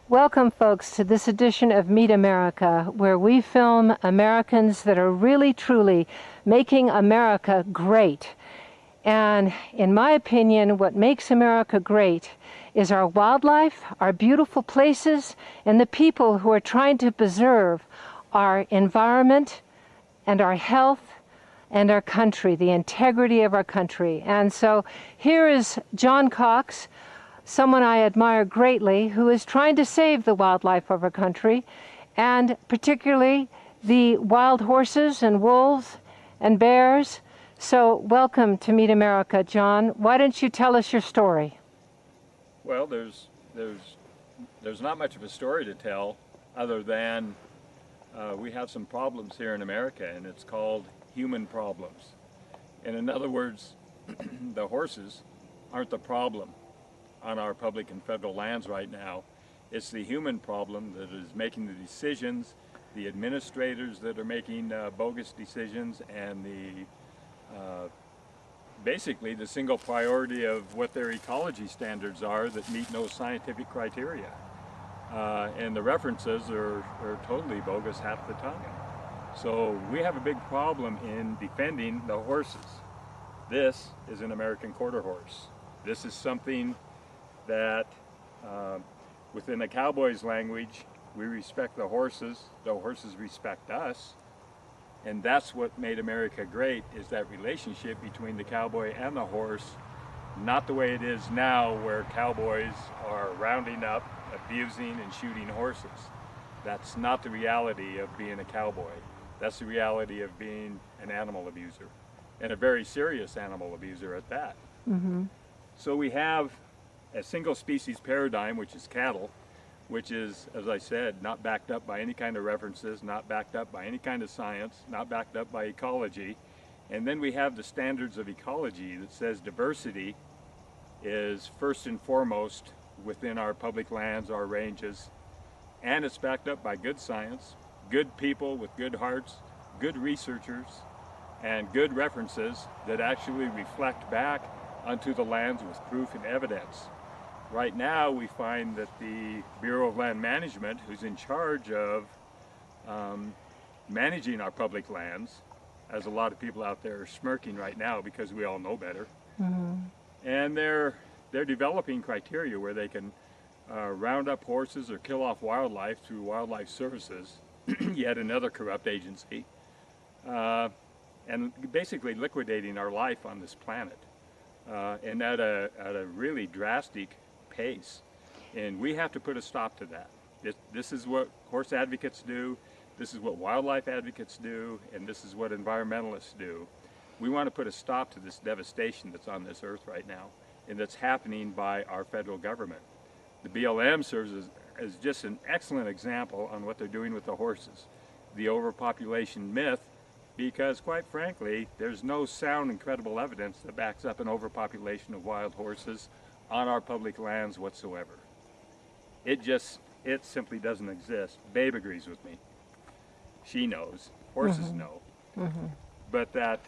Welcome, folks, to this edition of Meet America, where we film Americans that are really, truly making America great. And in my opinion, what makes America great is our wildlife, our beautiful places, and the people who are trying to preserve our environment and our health and our country, the integrity of our country. And so here is John Cox, someone I admire greatly, who is trying to save the wildlife of our country, and particularly the wild horses and wolves and bears. So welcome to Meet America, John. Why don't you tell us your story? Well, there's not much of a story to tell other than we have some problems here in America, and it's called human problems. And in other words, the horses aren't the problem on our public and federal lands right now. It's the human problem that is making the decisions, the administrators that are making bogus decisions, and basically the single priority of what their ecology standards are that meet no scientific criteria. And the references are totally bogus half the time. So we have a big problem in defending the horses. This is an American quarter horse. This is something that within the cowboys' language, we respect the horses respect us, and that's what made America great, is that relationship between the cowboy and the horse, not the way it is now where cowboys are rounding up, abusing, and shooting horses. That's not the reality of being a cowboy. That's the reality of being an animal abuser, and a very serious animal abuser at that. Mm-hmm. So we have a single species paradigm, which is cattle, which is, as I said, not backed up by any kind of references, not backed up by any kind of science, not backed up by ecology. And then we have the standards of ecology that says diversity is first and foremost within our public lands, our ranges, and it's backed up by good science, good people with good hearts, good researchers, and good references that actually reflect back onto the lands with proof and evidence. Right now, we find that the Bureau of Land Management, who's in charge of managing our public lands, as a lot of people out there are smirking right now because we all know better, and they're developing criteria where they can round up horses or kill off wildlife through wildlife services, yet another corrupt agency, and basically liquidating our life on this planet, and at a really drastic pace. And we have to put a stop to that. This is what horse advocates do, this is what wildlife advocates do, and this is what environmentalists do. We want to put a stop to this devastation that's on this earth right now, and that's happening by our federal government. The BLM serves as just an excellent example on what they're doing with the horses. The overpopulation myth, because quite frankly, there's no sound and credible evidence that backs up an overpopulation of wild horses on our public lands whatsoever. It simply doesn't exist. Babe agrees with me. She knows. Horses know. But that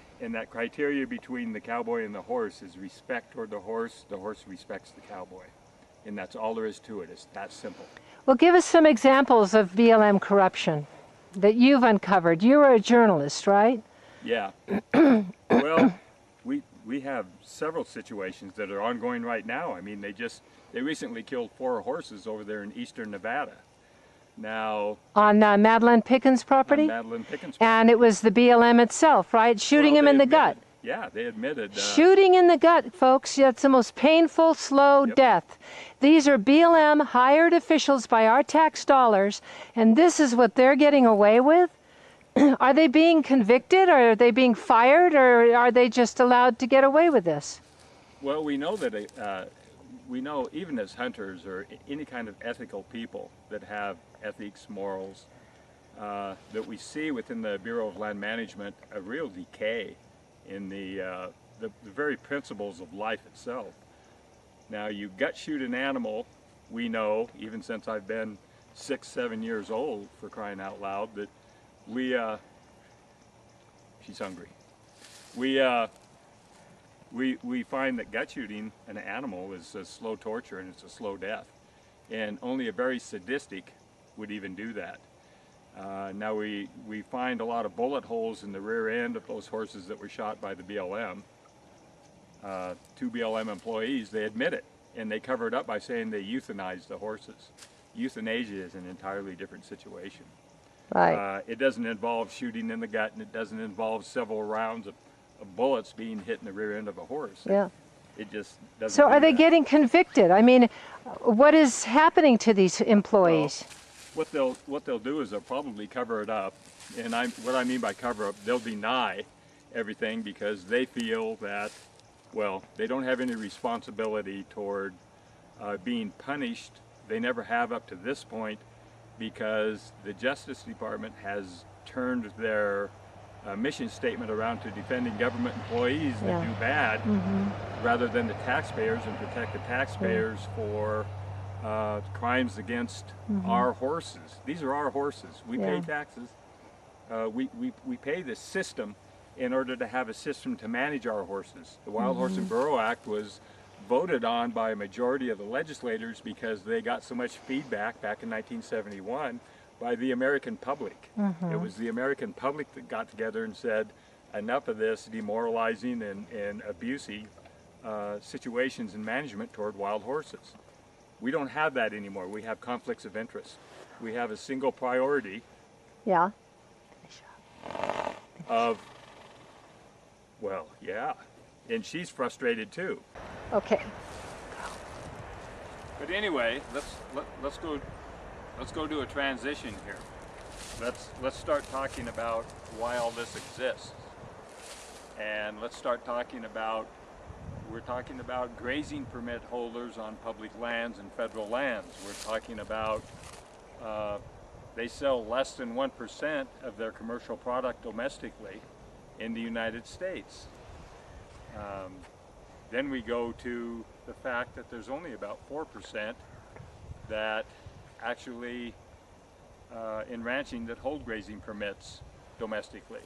criteria between the cowboy and the horse is respect toward the horse respects the cowboy. And that's all there is to it. It's that simple. Well, give us some examples of BLM corruption that you've uncovered. You are a journalist, right? Yeah. Well, we have several situations that are ongoing right now. I mean, they recently killed 4 horses over there in eastern Nevada. Now, on Madeline Pickens' property? On Madeline Pickens' property. And it was the BLM itself, right? Shooting him in the gut. Yeah, they admitted. Shooting in the gut, folks. That's the most painful, slow death. These are BLM hired officials by our tax dollars, and this is what they're getting away with? Are they being convicted, or are they being fired, or are they just allowed to get away with this? Well, we know that we know even as hunters or any kind of ethical people that have ethics, morals, that we see within the Bureau of Land Management a real decay in the very principles of life itself. Now, you gut shoot an animal, we know, even since I've been 6, 7 years old, for crying out loud, that she's hungry. We find that gut shooting an animal is a slow torture and it's a slow death. and only a very sadistic would even do that. Now we find a lot of bullet holes in the rear end of those horses that were shot by the BLM. 2 BLM employees, they admit it, and they cover it up by saying they euthanized the horses. Euthanasia is an entirely different situation. Right. It doesn't involve shooting in the gut, and it doesn't involve several rounds of bullets being hit in the rear end of a horse. Yeah. It just doesn't. So are they that. getting convicted? I mean, what is happening to these employees? Well, what they'll do is they'll probably cover it up, and what I mean by cover up, they'll deny everything because they feel that, well, they don't have any responsibility toward being punished. They never have up to this point because the Justice Department has turned their mission statement around to defending government employees that do bad rather than the taxpayers and protect the taxpayers for crimes against our horses. These are our horses. We pay taxes. We pay the system in order to have a system to manage our horses. The Wild Horse and Burro Act was voted on by a majority of the legislators because they got so much feedback back in 1971 by the American public. It was the American public that got together and said, enough of this demoralizing and abusive situations in management toward wild horses. We don't have that anymore. We have conflicts of interest. We have a single priority of, well, yeah, and she's frustrated too. Okay. But anyway, let's go do a transition here. Let's start talking about why all this exists, and let's start talking about, we're talking about grazing permit holders on public lands and federal lands. We're talking about they sell less than 1% of their commercial product domestically in the United States. Then we go to the fact that there's only about 4% that actually in ranching that hold grazing permits domestically.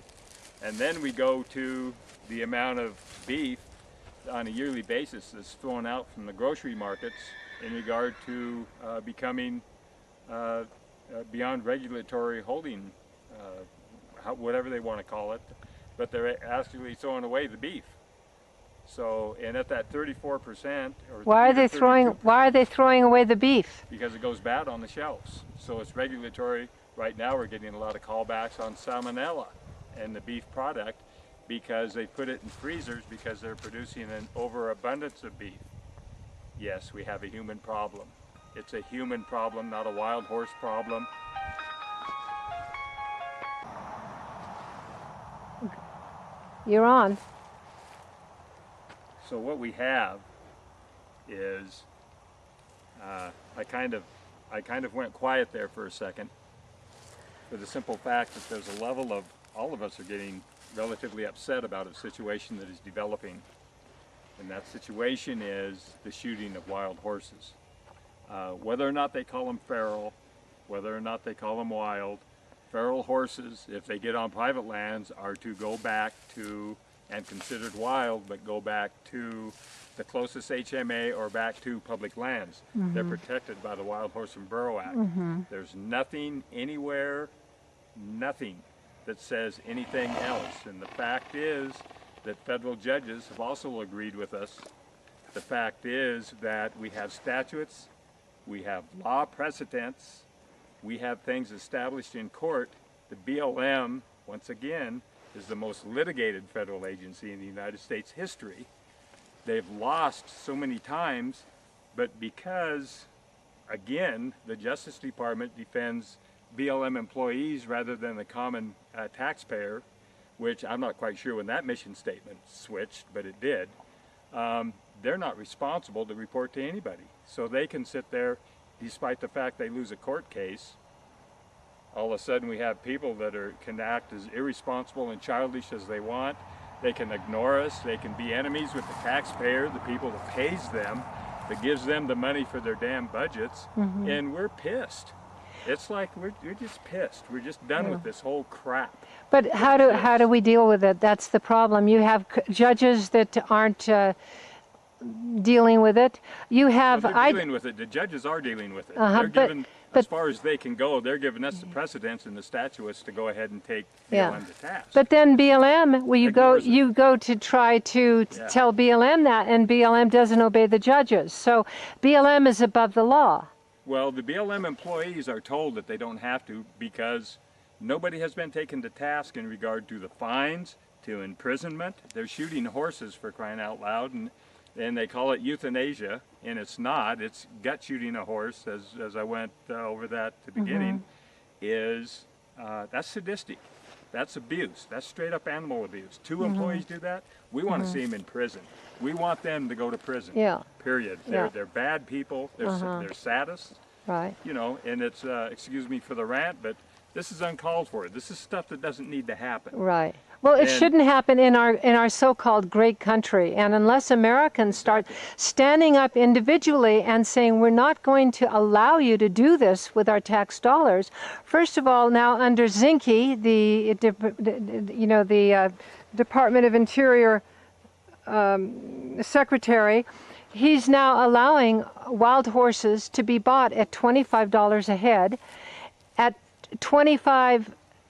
And then we go to the amount of beef on a yearly basis that's thrown out from the grocery markets in regard to becoming beyond regulatory holding, whatever they want to call it, but they're actually throwing away the beef. So, and at that 34%, or why are they throwing away the beef? Because it goes bad on the shelves. So it's regulatory. Right now we're getting a lot of callbacks on salmonella and the beef product because they put it in freezers because they're producing an overabundance of beef. Yes, we have a human problem. It's a human problem, not a wild horse problem. You're on. So what we have is, I kind of went quiet there for a second for the simple fact that there's a level of, all of us are getting relatively upset about a situation that is developing. And that situation is the shooting of wild horses. Whether or not they call them feral, whether or not they call them wild, feral horses, if they get on private lands, are to go back to, and considered wild, but go back to the closest HMA or back to public lands. They're protected by the Wild Horse and Burro Act. There's nothing anywhere, nothing that says anything else. And the fact is that federal judges have also agreed with us. The fact is that we have statutes, we have law precedents, we have things established in court. The BLM, once again, is the most litigated federal agency in the United States history. They've lost so many times, but because, again, the Justice Department defends BLM employees rather than the common taxpayer, which I'm not quite sure when that mission statement switched, but it did, they're not responsible to report to anybody. So they can sit there, despite the fact they lose a court case. All of a sudden we have people that can act as irresponsible and childish as they want. They can ignore us. They can be enemies with the taxpayer, the people that pays them, that gives them the money for their damn budgets, and we're pissed. It's like we're just pissed. We're just done with this whole crap. But how do we deal with it? That's the problem. You have judges that aren't dealing with it. You have Well, they're dealing with it. The judges are dealing with it. They're giving, as far as they can go, they're giving us the precedents and the statutes to go ahead and take BLM to task. But then BLM, well, Ignores it. you go to try to tell BLM that, and BLM doesn't obey the judges. So BLM is above the law. Well, the BLM employees are told that they don't have to because nobody has been taken to task in regard to the fines, to imprisonment. They're shooting horses, for crying out loud, and they call it euthanasia, and it's not. It's gut shooting a horse, as I went over that at the beginning, is that's sadistic. That's abuse. That's straight up animal abuse. Two employees do that, we want to see them in prison. We want them to go to prison. Period. They're bad people. They're sadists. Right. You know, and it's excuse me for the rant, but this is uncalled for. This is stuff that doesn't need to happen. Right. Well, it shouldn't happen in our so-called great country. And unless Americans start standing up individually and saying, we're not going to allow you to do this with our tax dollars. First of all, now under Zinke, the Department of Interior Secretary, he's now allowing wild horses to be bought at $25 a head. At $25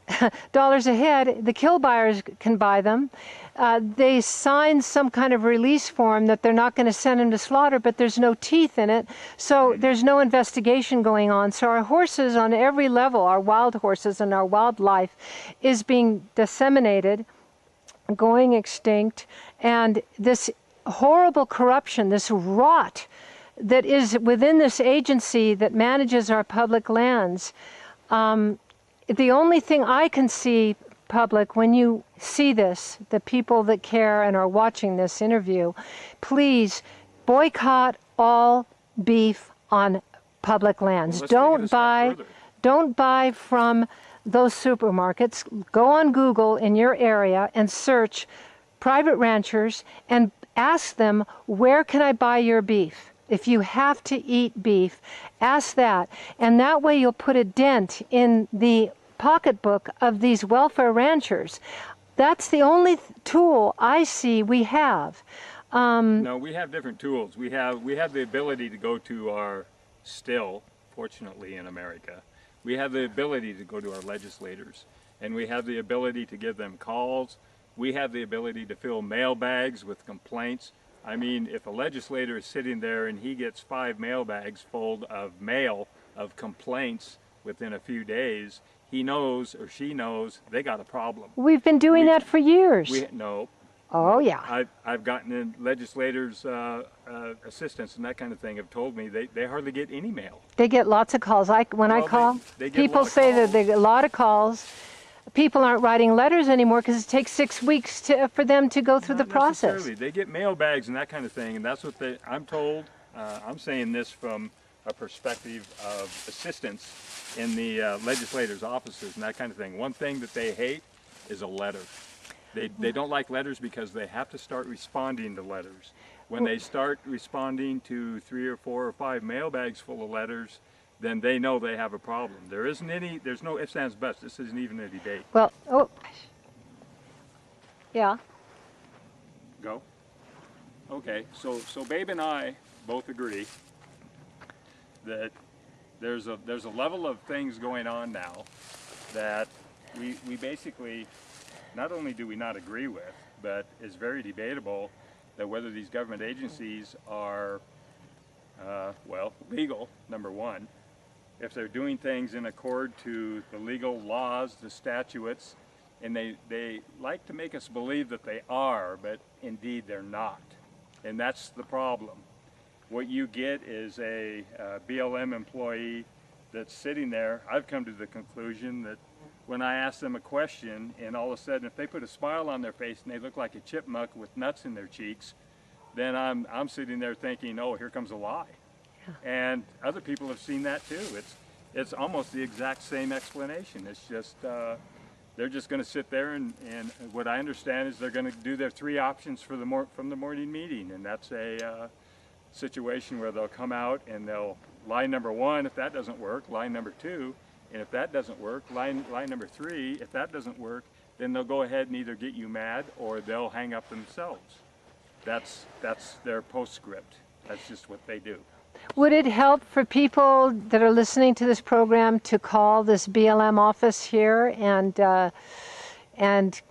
a head, the kill buyers can buy them. They sign some kind of release form that they're not going to send them to slaughter, but there's no teeth in it, so there's no investigation going on. So our horses on every level, our wild horses and our wildlife, is being disseminated, going extinct, and this horrible corruption, this rot that is within this agency that manages our public lands. The only thing I can see, public, when you see this, the people that care and are watching this interview, please boycott all beef on public lands. Well, don't buy from those supermarkets. Go on Google in your area and search private ranchers and ask them, where can I buy your beef? If you have to eat beef, ask that. And that way you'll put a dent in the pocketbook of these welfare ranchers. That's the only tool I see we have. No, we have different tools. We have the ability to go to our, fortunately in America, we have the ability to go to our legislators, and we have the ability to give them calls. We have the ability to fill mailbags with complaints. I mean, if a legislator is sitting there and he gets 5 mailbags full of mail of complaints within a few days, he knows or she knows they got a problem. We've been doing that for years. No. Oh, yeah. I've gotten in legislators' assistants and that kind of thing have told me they hardly get any mail. They get lots of calls. When I call, people say that they get a lot of calls. People aren't writing letters anymore because it takes 6 weeks for them to go through the process. They get mail bags and that kind of thing, and that's what I'm told. I'm saying this from a perspective of assistants in the legislators' offices and that kind of thing. One thing that they hate is a letter. They don't like letters because they have to start responding to letters. When they start responding to 3 or 4 or 5 mailbags full of letters, then they know they have a problem. There's no ifs, ands, buts. This isn't even a debate. Well, yeah. Go. Okay, so Babe and I both agree that there's a level of things going on now that we basically, not only do we not agree with, but is very debatable that whether these government agencies are, legal, number one. If they're doing things in accord to the legal laws, the statutes, and they like to make us believe that they are, but indeed they're not. And that's the problem. What you get is a BLM employee that's sitting there. I've come to the conclusion that when I ask them a question and all of a sudden if they put a smile on their face and they look like a chipmunk with nuts in their cheeks, then I'm sitting there thinking, oh, here comes a lie. And other people have seen that too. It's almost the exact same explanation. It's just they're just going to sit there and what I understand is they're going to do their 3 options for from the morning meeting, and that's a situation where they'll come out and they'll line number 1 if that doesn't work, line number 2, and if that doesn't work, line number 3. If that doesn't work, then they'll go ahead and either get you mad or they'll hang up themselves. That's their postscript. That's just what they do. Would it help for people that are listening to this program to call this BLM office here and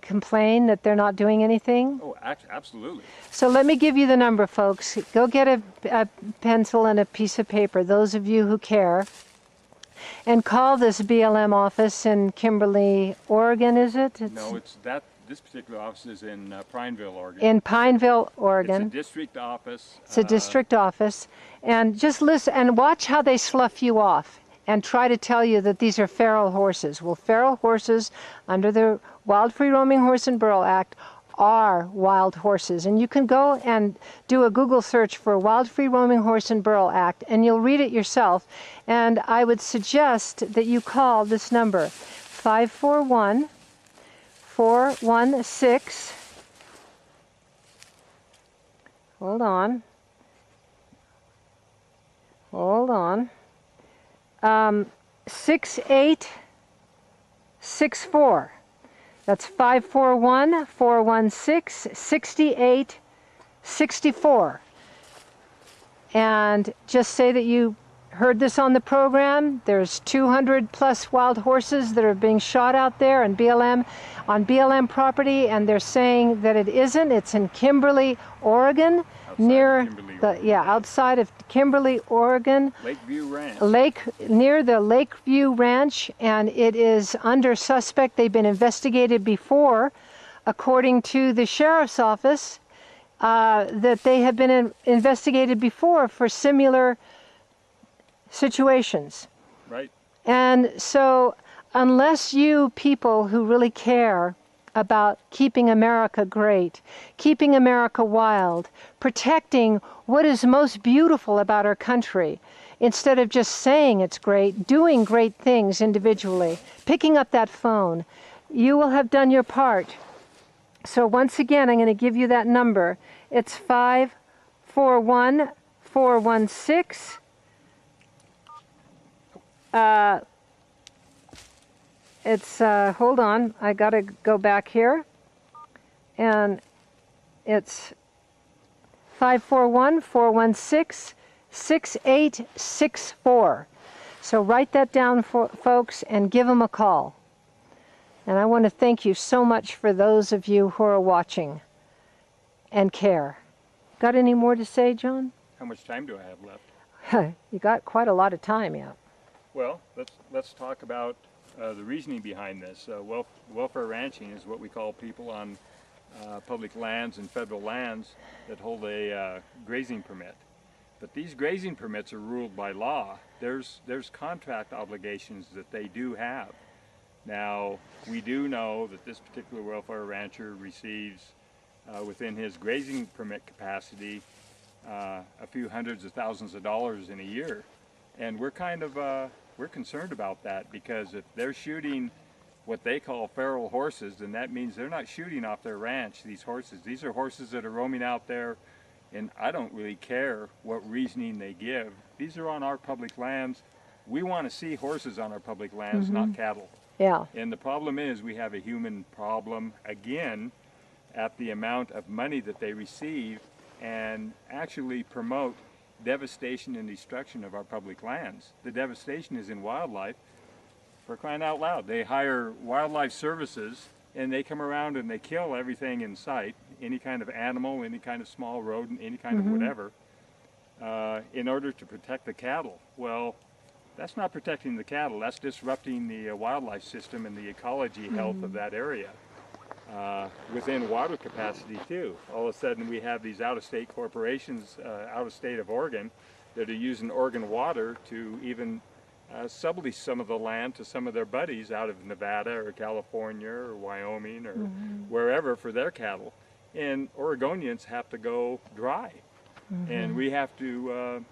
complain that they're not doing anything? Oh, absolutely. So let me give you the number, folks. Go get a pencil and a piece of paper, those of you who care, and call this BLM office in Kimberly, Oregon, is it? No, this particular office is in Prineville, Oregon. In Pineville, Oregon. It's a district office. It's a district office. And just listen and watch how they slough you off and try to tell you that these are feral horses. Well, feral horses under the Wild Free Roaming Horse and Burro Act are wild horses. And you can go and do a Google search for Wild Free Roaming Horse and Burro Act and you'll read it yourself. And I would suggest that you call this number, 541-416. Hold on. 6864. That's 541-416-6864. And just say that you heard this on the program. There's 200 plus wild horses that are being shot out there on BLM property, and they're saying that it isn't. It's in Kimberly, Oregon, outside of Kimberly, Oregon. Lakeview Ranch. Near the Lakeview Ranch, and it is under suspect. They've been investigated before, according to the sheriff's office, that they have been investigated before for similar situations. Right. And so unless you people who really care about keeping America great, keeping America wild, protecting what is most beautiful about our country, instead of just saying it's great, doing great things individually, picking up that phone, you will have done your part. So once again, I'm going to give you that number. It's 541-416. Hold on, I gotta go back here. And it's 541-416-6864. So write that down, folks, and give them a call. And I want to thank you so much for those of you who are watching and care. Got any more to say, John? How much time do I have left? You got quite a lot of time, yeah. Well, let's talk about the reasoning behind this. Welfare ranching is what we call people on public lands and federal lands that hold a grazing permit. But these grazing permits are ruled by law. There's contract obligations that they do have. Now, we do know that this particular welfare rancher receives, within his grazing permit capacity, a few hundreds of thousands of dollars in a year. And we're we're concerned about that, because if they're shooting what they call feral horses, then that means they're not shooting off their ranch, these horses. These are horses that are roaming out there, and I don't really care what reasoning they give. These are on our public lands. We want to see horses on our public lands, not cattle. Yeah. And the problem is we have a human problem, again, at the amount of money that they receive and actually promote devastation and destruction of our public lands. The devastation is in wildlife. For crying out loud, they hire wildlife services and they come around and they kill everything in sight, any kind of animal, any kind of small rodent, any kind of whatever, in order to protect the cattle. Well, that's not protecting the cattle, that's disrupting the wildlife system and the ecology health of that area. Within water capacity too. All of a sudden we have these out-of-state corporations out of state of Oregon that are using Oregon water to even sublease some of the land to some of their buddies out of Nevada or California or Wyoming or wherever for their cattle. And Oregonians have to go dry. And we have to,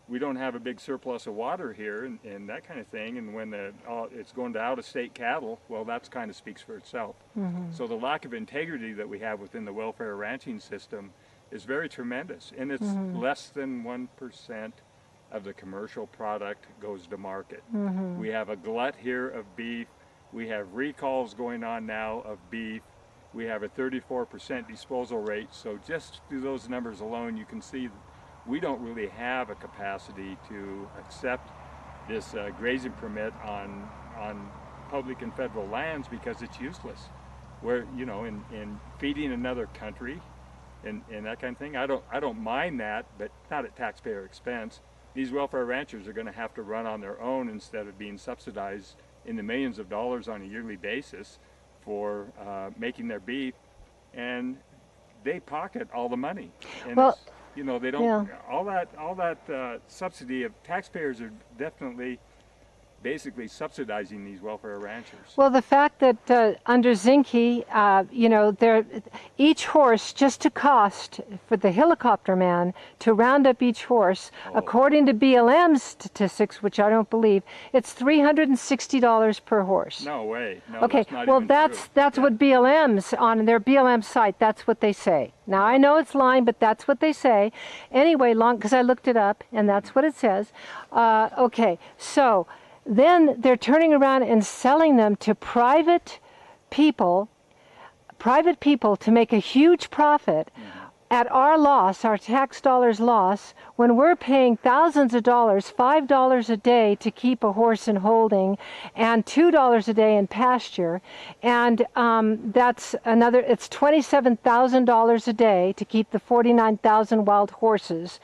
we don't have a big surplus of water here and that kind of thing. And when it's going to out-of-state cattle, well, that kind of speaks for itself. So the lack of integrity that we have within the welfare ranching system is very tremendous. And it's less than 1% of the commercial product goes to market. We have a glut here of beef. We have recalls going on now of beef. we have a 34% disposal rate. So just through those numbers alone, you can see we don't really have a capacity to accept this grazing permit on public and federal lands because it's useless. Where, you know, in feeding another country and that kind of thing, I don't mind that, but not at taxpayer expense. These welfare ranchers are going to have to run on their own instead of being subsidized in the millions of dollars on a yearly basis for making their beef, and they pocket all the money. And well, you know, they don't, yeah. all that subsidy of taxpayers are definitely basically subsidizing these welfare ranchers. Well, the fact that under Zinke, you know, each horse, just to cost for the helicopter man to round up each horse, according to BLM statistics, which I don't believe, it's $360 per horse. No way. No, okay, that's not well, even that's true. what BLM's on their BLM site. That's what they say. Now I know it's lying, but that's what they say. Anyway, because I looked it up, and that's what it says. Okay, so. Then they're turning around and selling them to private people to make a huge profit at our loss, our tax dollars loss, when we're paying thousands of dollars, $5 a day to keep a horse in holding and $2 a day in pasture. And that's another, it's $27,000 a day to keep the 49,000 wild horses,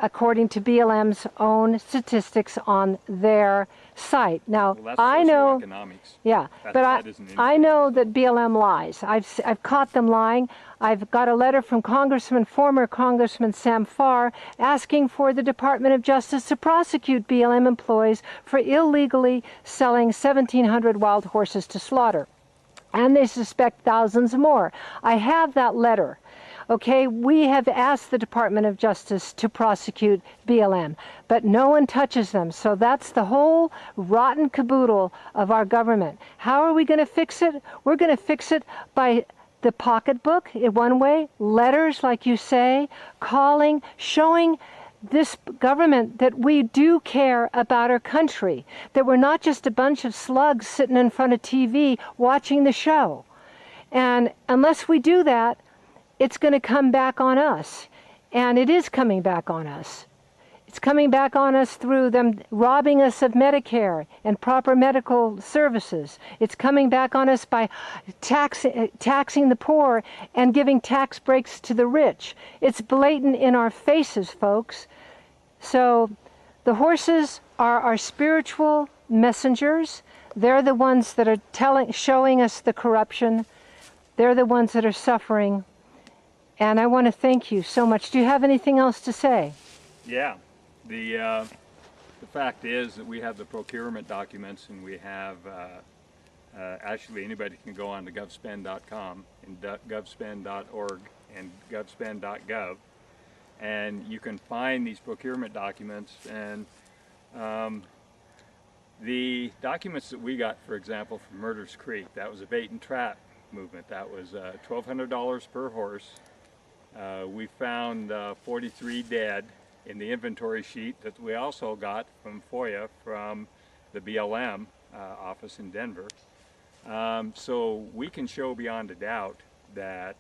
according to BLM's own statistics on their site. Now, well, that's I know, socioeconomics. yeah, but I know that BLM lies. I've caught them lying. I've got a letter from former Congressman Sam Farr asking for the Department of Justice to prosecute BLM employees for illegally selling 1,700 wild horses to slaughter. And they suspect thousands more. I have that letter. Okay, we have asked the Department of Justice to prosecute BLM, but no one touches them. So that's the whole rotten caboodle of our government. How are we going to fix it? We're going to fix it by the pocketbook in one way, letters, like you say, calling, showing this government that we do care about our country, that we're not just a bunch of slugs sitting in front of TV watching the show. And unless we do that, it's going to come back on us. And it is coming back on us. It's coming back on us through them robbing us of Medicare and proper medical services. It's coming back on us by taxing the poor and giving tax breaks to the rich. It's blatant in our faces, folks. So the horses are our spiritual messengers. They're the ones that are showing us the corruption. They're the ones that are suffering. And I want to thank you so much. Do you have anything else to say? Yeah. The fact is that we have the procurement documents, and we have, actually anybody can go on to govspend.com and govspend.org and govspend.gov, and you can find these procurement documents. And the documents that we got, for example, from Murders Creek, that was a bait and trap movement. That was $1,200 per horse. We found 43 dead in the inventory sheet that we also got from FOIA from the BLM office in Denver. So we can show beyond a doubt that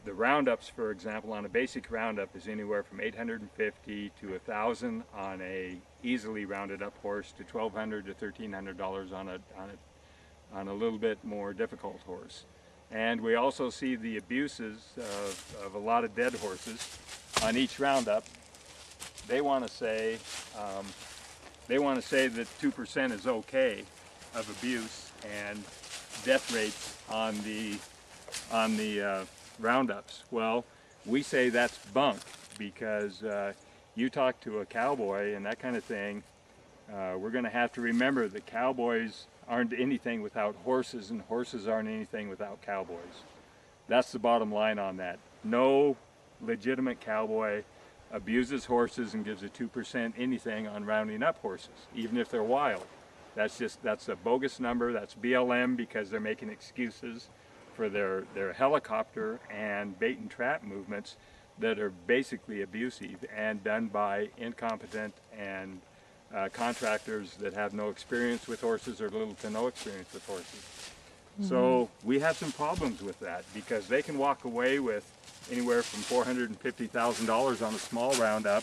the roundups, for example, on a basic roundup is anywhere from $850 to $1,000 on a easily rounded up horse, to $1,200 to $1,300 on a little bit more difficult horse. And we also see the abuses of a lot of dead horses on each roundup. They want to say that 2% is okay of abuse and death rates on the roundups. Well, we say that's bunk, because you talk to a cowboy and that kind of thing. We're going to have to remember that cowboys aren't anything without horses, and horses aren't anything without cowboys. That's the bottom line on that. No legitimate cowboy abuses horses and gives a 2% anything on rounding up horses, even if they're wild. That's a bogus number. That's BLM, because they're making excuses for their helicopter and bait and trap movements that are basically abusive and done by incompetent and contractors that have no experience with horses or little to no experience with horses. So we have some problems with that because they can walk away with anywhere from $450,000 on a small roundup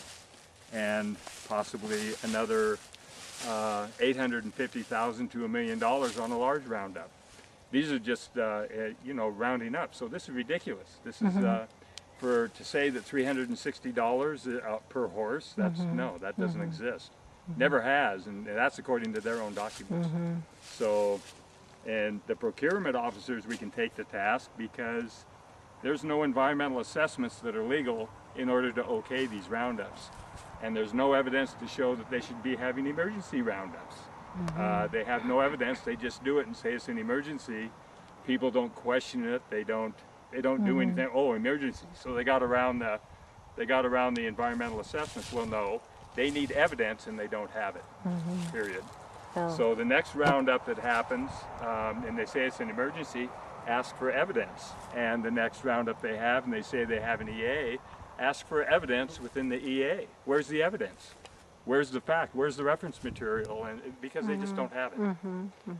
and possibly another $850,000 to $1 million on a large roundup. These are just you know, rounding up. So this is ridiculous. This is to say that $360 per horse. That's no, that doesn't exist. Never has, and that's according to their own documents. So, and the procurement officers we can take to task because there's no environmental assessments that are legal in order to okay these roundups. And there's no evidence to show that they should be having emergency roundups. They have no evidence, they just do it and say it's an emergency. People don't question it, they don't do anything, oh, emergency. So they got around the environmental assessments. Well, no, they need evidence and they don't have it, period. Oh. So the next roundup that happens, and they say it's an emergency, ask for evidence. And the next roundup they have, and they say they have an EA, ask for evidence within the EA. Where's the evidence? Where's the fact? Where's the reference material? And because they just don't have it.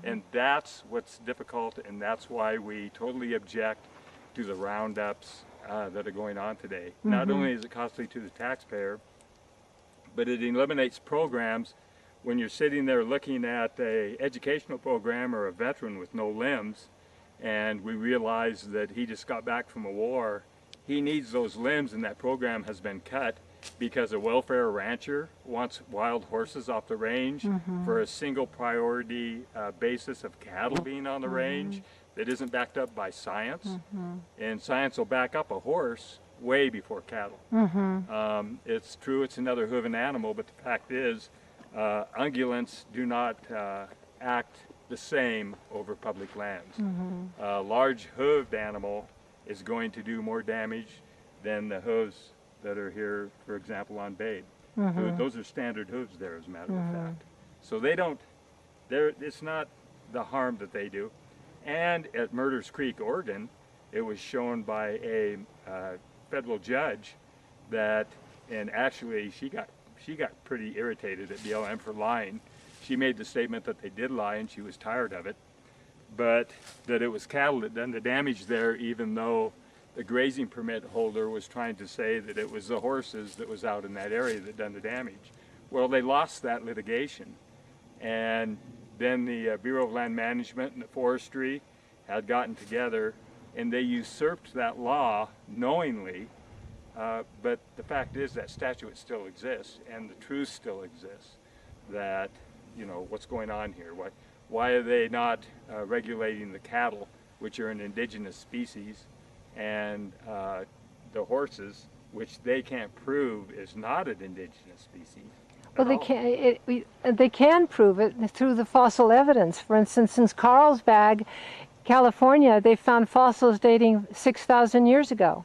And that's what's difficult, and that's why we totally object to the roundups that are going on today. Not only is it costly to the taxpayer, but it eliminates programs. When you're sitting there looking at an educational program or a veteran with no limbs, and we realize that he just got back from a war, he needs those limbs, and that program has been cut because a welfare rancher wants wild horses off the range for a single priority basis of cattle being on the range that isn't backed up by science. And science will back up a horse way before cattle. It's true, it's another hooven animal, but the fact is, ungulates do not act the same over public lands. A large hooved animal is going to do more damage than the hooves that are here, for example, on Babe. Those are standard hooves there, as a matter of fact. So they don't, it's not the harm that they do. And at Murders Creek, Oregon, it was shown by a federal judge that, and actually she got pretty irritated at BLM for lying. She made the statement that they did lie and she was tired of it, but that it was cattle that done the damage there, even though the grazing permit holder was trying to say that it was the horses that was out in that area that done the damage. Well, they lost that litigation, and then the Bureau of Land Management and the Forestry had gotten together and they usurped that law knowingly, but the fact is that statute still exists and the truth still exists that, you know, what's going on here. Why are they not regulating the cattle, which are an indigenous species, and the horses, which they can't prove is not an indigenous species? Well, they can prove it through the fossil evidence. For instance, in Carlsbad, California, they found fossils dating 6,000 years ago.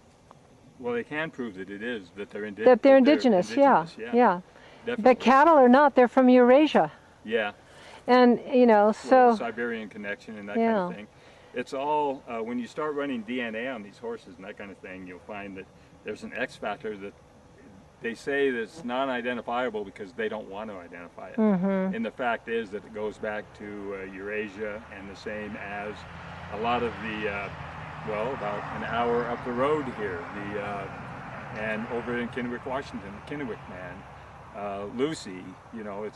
Well, they can prove that it is, that they're indigenous. That they're indigenous, yeah. Definitely. But cattle are not, they're from Eurasia. Yeah. And, you know, so... Well, Siberian connection and that kind of thing. It's all, when you start running DNA on these horses and that kind of thing, you'll find that there's an X factor that they say that's non-identifiable because they don't want to identify it. And the fact is that it goes back to Eurasia, and the same as a lot of the, well, about an hour up the road here, and over in Kennewick, Washington, Kennewick Man, Lucy, you know,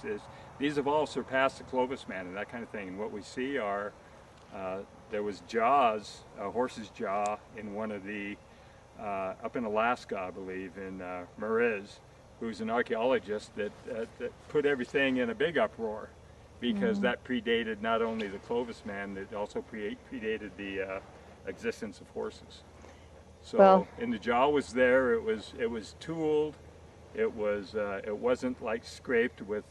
these have all surpassed the Clovis Man and that kind of thing. And what we see are, there was jaws, a horse's jaw in one of the, up in Alaska, I believe, in Mariz, who's an archaeologist that put everything in a big uproar because that predated not only the Clovis Man, it also predated the existence of horses. So, and the jaw was there. It was tooled. It wasn't like scraped with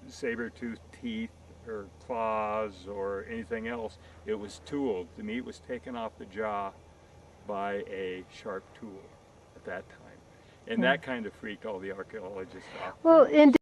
saber-toothed teeth or claws or anything else. It was tooled. The meat was taken off the jaw by a sharp tool at that time. And that kind of freaked all the archaeologists off. Well,